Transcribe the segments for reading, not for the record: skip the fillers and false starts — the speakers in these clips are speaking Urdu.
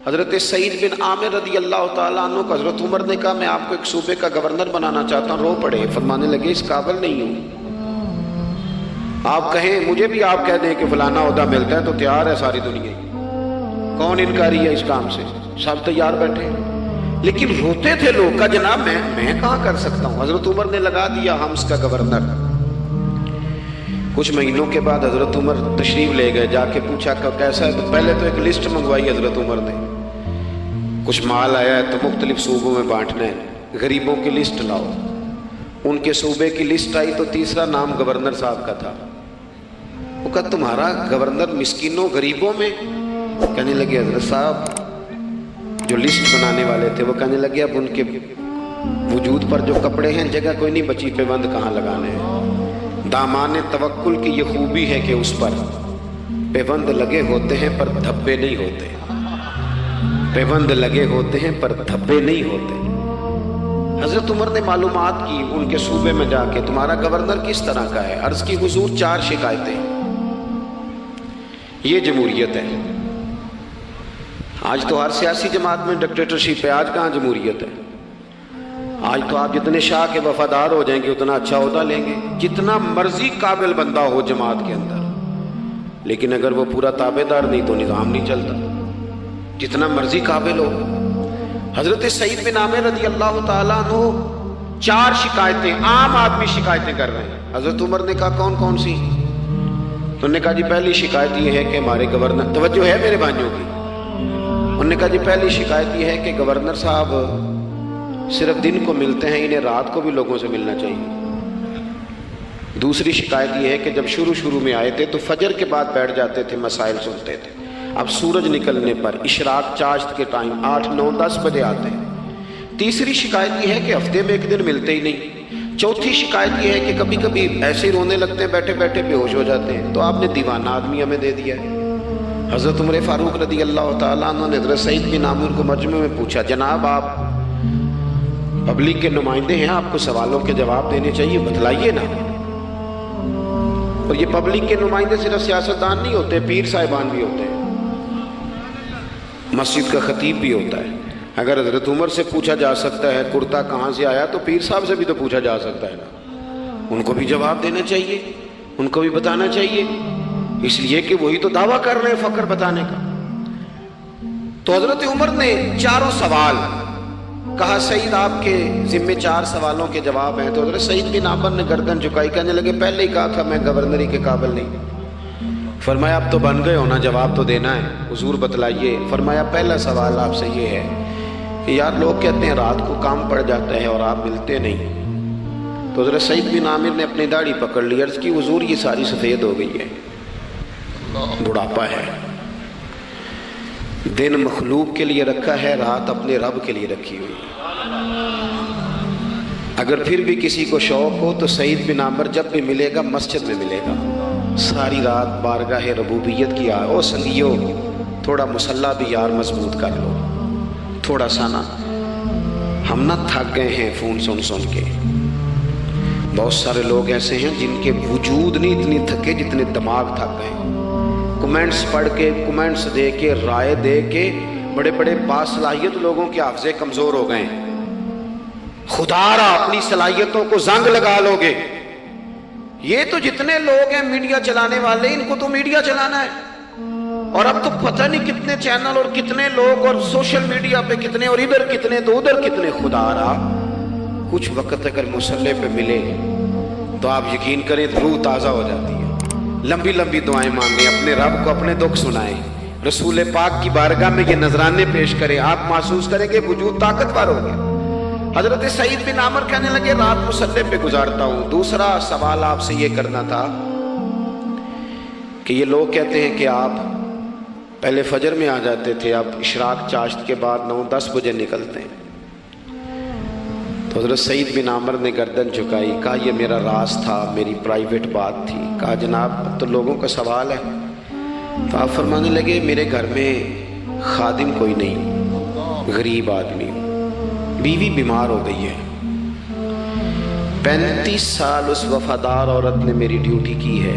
حضرت سعید بن عامر رضی اللہ تعالیٰ عنہ کو حضرت عمر نے کہا میں آپ کو ایک صوبے کا گورنر بنانا چاہتا ہوں. رو پڑے, فرمانے لگے اس قابل نہیں ہوں. آپ کہیں مجھے بھی آپ کہہ دیں کہ فلانا عہدہ ملتا ہے تو تیار ہے ساری دنیا. کون انکاری ہے اس کام سے؟ سب تیار بیٹھے. لیکن روتے تھے لوگ کا جناب میں کہاں کر سکتا ہوں. حضرت عمر نے لگا دیا حمص کا گورنر. کچھ مہینوں کے بعد حضرت عمر تشریف لے گئے, جا کے پوچھا کہ کیسا ہے. تو پہلے تو ایک لسٹ منگوائی حضرت عمر نے, کچھ مال آیا ہے تو مختلف صوبوں میں بانٹنا ہے, غریبوں کی لسٹ لاؤ. ان کے صوبے کی لسٹ آئی تو تیسرا نام گورنر صاحب کا تھا. وہ کہا تمہارا گورنر مسکینوں غریبوں میں؟ کہنے لگے حضرت صاحب جو لسٹ بنانے والے تھے وہ کہنے لگے اب ان کے وجود پر جو کپڑے ہیں جگہ کوئی نہیں بچی, پیوند کہاں لگانے ہیں. دامان توکل کی یہ خوبی ہے کہ اس پر پیوند لگے ہوتے ہیں پر دھبے نہیں ہوتے. پیوند لگے ہوتے ہیں پر دھبے نہیں ہوتے. حضرت عمر نے معلومات کی ان کے صوبے میں جا کے, تمہارا گورنر کس طرح کا ہے؟ عرض کی حضور 4 شکایتیں. یہ جمہوریت ہے. آج تو ہر سیاسی جماعت میں ڈکٹیٹرشپ ہے, آج کہاں جمہوریت ہے. آج تو آپ جتنے شاہ کے وفادار ہو جائیں گے اتنا اچھا عہدہ لیں گے, جتنا مرضی قابل بندہ ہو جماعت کے اندر, لیکن اگر وہ پورا تابع دار نہیں تو نظام نہیں چلتا, جتنا مرضی قابل ہو. حضرت سعید بن عامر رضی اللہ تعالیٰ عنہ 4 شکایتیں, عام آدمی شکایتیں کر رہے ہیں. حضرت عمر نے کہا کون کون سی؟ انہوں نے کہا جی پہلی شکایت یہ ہے کہ ہمارے گورنر, توجہ ہے میرے بھائیوں کی, انہوں نے کہا جی پہلی شکایت یہ ہے کہ گورنر صاحب صرف دن کو ملتے ہیں, انہیں رات کو بھی لوگوں سے ملنا چاہیے. دوسری شکایت یہ ہے کہ جب شروع میں آئے تھے تو فجر کے بعد بیٹھ جاتے تھے, مسائل سنتے تھے. اب سورج نکلنے پر اشراق چاشت کے ٹائم 8, 9, 10 بجے آتے ہیں. تیسری شکایت یہ ہے کہ ہفتے میں ایک دن ملتے ہی نہیں. چوتھی شکایت یہ ہے کہ کبھی کبھی ایسے ہی رونے لگتے ہیں, بیٹھے بیٹھے بے ہوش ہو جاتے ہیں. تو آپ نے دیوانہ آدمی ہمیں دے دیا ہے. حضرت عمر فاروق رضی اللہ تعالیٰ عنہ نے حضرت سعید بن عامر کو مجمع میں پوچھا, جناب آپ پبلک کے نمائندے ہیں, آپ کو سوالوں کے جواب دینے چاہیے, بتلائیے نا. اور یہ پبلک کے نمائندے صرف سیاستدان نہیں ہوتے, پیر صاحبان بھی ہوتے ہیں, مسجد کا خطیب بھی ہوتا ہے. اگر حضرت عمر سے پوچھا جا سکتا ہے کرتا کہاں سے آیا, تو پیر صاحب سے بھی تو پوچھا جا سکتا ہے نا. ان کو بھی جواب دینا چاہیے, ان کو بھی بتانا چاہیے, اس لیے کہ وہی تو دعویٰ کر رہے ہیں فخر بتانے کا. تو حضرت عمر نے 4 سوال کہا, سعید آپ کے ذمے 4 سوالوں کے جواب ہیں. تو حضرت سعید بن عامر نے گردن جھکائی, کہنے لگے پہلے ہی کہا تھا میں گورنری کے قابل نہیں. فرمایا اب تو بن گئے ہونا, جواب تو دینا ہے, حضور بتلائیے. فرمایا پہلا سوال آپ سے یہ ہے کہ یار لوگ کہتے ہیں رات کو کام پڑ جاتا ہے اور آپ ملتے نہیں. تو حضرت سعید بن عامر نے اپنی داڑھی پکڑ لی, عرض کی حضور یہ ساری سفید ہو گئی ہے, بڑھاپا ہے. دن مخلوق کے لیے رکھا ہے, رات اپنے رب کے لیے رکھی ہوئی. اگر پھر بھی کسی کو شوق ہو تو سعید بن عامر جب بھی ملے گا مسجد میں ملے گا, ساری رات بارگاہ ربوبیت کی. او سنگیو تھوڑا مصلی بھی یار مضبوط کر لو, تھوڑا سا نا, ہم نہ تھک گئے ہیں فون سن کے. بہت سارے لوگ ایسے ہیں جن کے وجود نہیں اتنی تھکے جتنے دماغ تھک گئے. کمنٹس پڑھ کے, کمنٹس دے کے, رائے دے کے بڑے بڑے باصلاحیت لوگوں کے حافظے کمزور ہو گئے. خدا را اپنی صلاحیتوں کو زنگ لگا لو گے. یہ تو جتنے لوگ ہیں میڈیا چلانے والے, ان کو تو میڈیا چلانا ہے, اور اب تو پتہ نہیں کتنے چینل اور کتنے لوگ اور سوشل میڈیا پہ کتنے, اور ادھر کتنے تو ادھر کتنے. خدا را کچھ وقت اگر مصلی پہ ملے تو آپ یقین کریں روح تازہ ہو جاتی ہے. لمبی لمبی دعائیں مانگیں, اپنے رب کو اپنے دکھ سنائیں, رسول پاک کی بارگاہ میں یہ نذرانے پیش کریں, آپ محسوس کریں کہ وجود طاقتور ہو گیا. حضرت سعید بن عامر کہنے لگے رات مصلی پہ گزارتا ہوں. دوسرا سوال آپ سے یہ کرنا تھا کہ یہ لوگ کہتے ہیں کہ آپ پہلے فجر میں آ جاتے تھے, اب اشراق چاشت کے بعد 9, 10 بجے نکلتے ہیں. تو حضرت سعید بن عامر نے گردن جھکائی, کہا یہ میرا راز تھا, میری پرائیویٹ بات تھی. کہا جناب اب تو لوگوں کا سوال ہے. تو آپ فرمانے لگے میرے گھر میں خادم کوئی نہیں, غریب آدمی ہوں, بیوی بیمار ہو گئی ہے. 35 سال اس وفادار عورت نے میری ڈیوٹی کی ہے,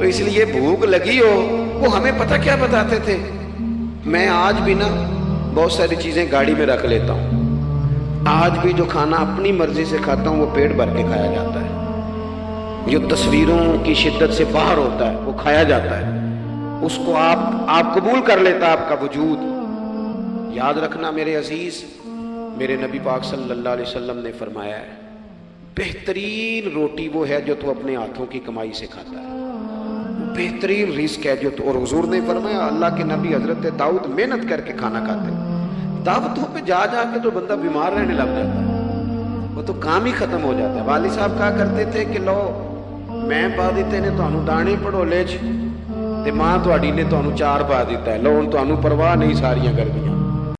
تو اس لیے بھوک لگی ہو، وہ ہمیں پتہ کیا بتاتے تھے، میں آج بھی نا بہت ساری چیزیں گاڑی میں رکھ لیتا ہوں، آج بھی جو کھانا اپنی مرضی سے کھاتا ہوں وہ پیٹ بھر کے کھایا جاتا ہے، جو تصویروں کی شدت سے باہر ہوتا ہے وہ کھایا جاتا ہے، اس کو آپ قبول کر لیتا آپ کا وجود۔ یاد رکھنا میرے عزیز، میرے نبی پاک صلی اللہ علیہ وسلم نے فرمایا ہے بہترین روٹی وہ ہے جو تو اپنے ہاتھوں کی کمائی سے کھاتا ہے، بہترین رزق ہے جو تو، اور حضور نے فرمایا اللہ کے نبی حضرت داؤد محنت کر کے کھانا کھاتے ہیں، دعوتوں پہ جا کے تو بندہ بیمار رہنے لگ جاتا ہے، وہ تو کام ہی ختم ہو جاتا ہے۔ والد صاحب کہا کرتے تھے کہ لو میں پا دیتے نے تانوں دانے پڑھولے چ تے ماں تہاڈی نے تانوں چار پا دیتا ہے، لو ہن تانوں پرواہ نہیں ساریاں گرمیاں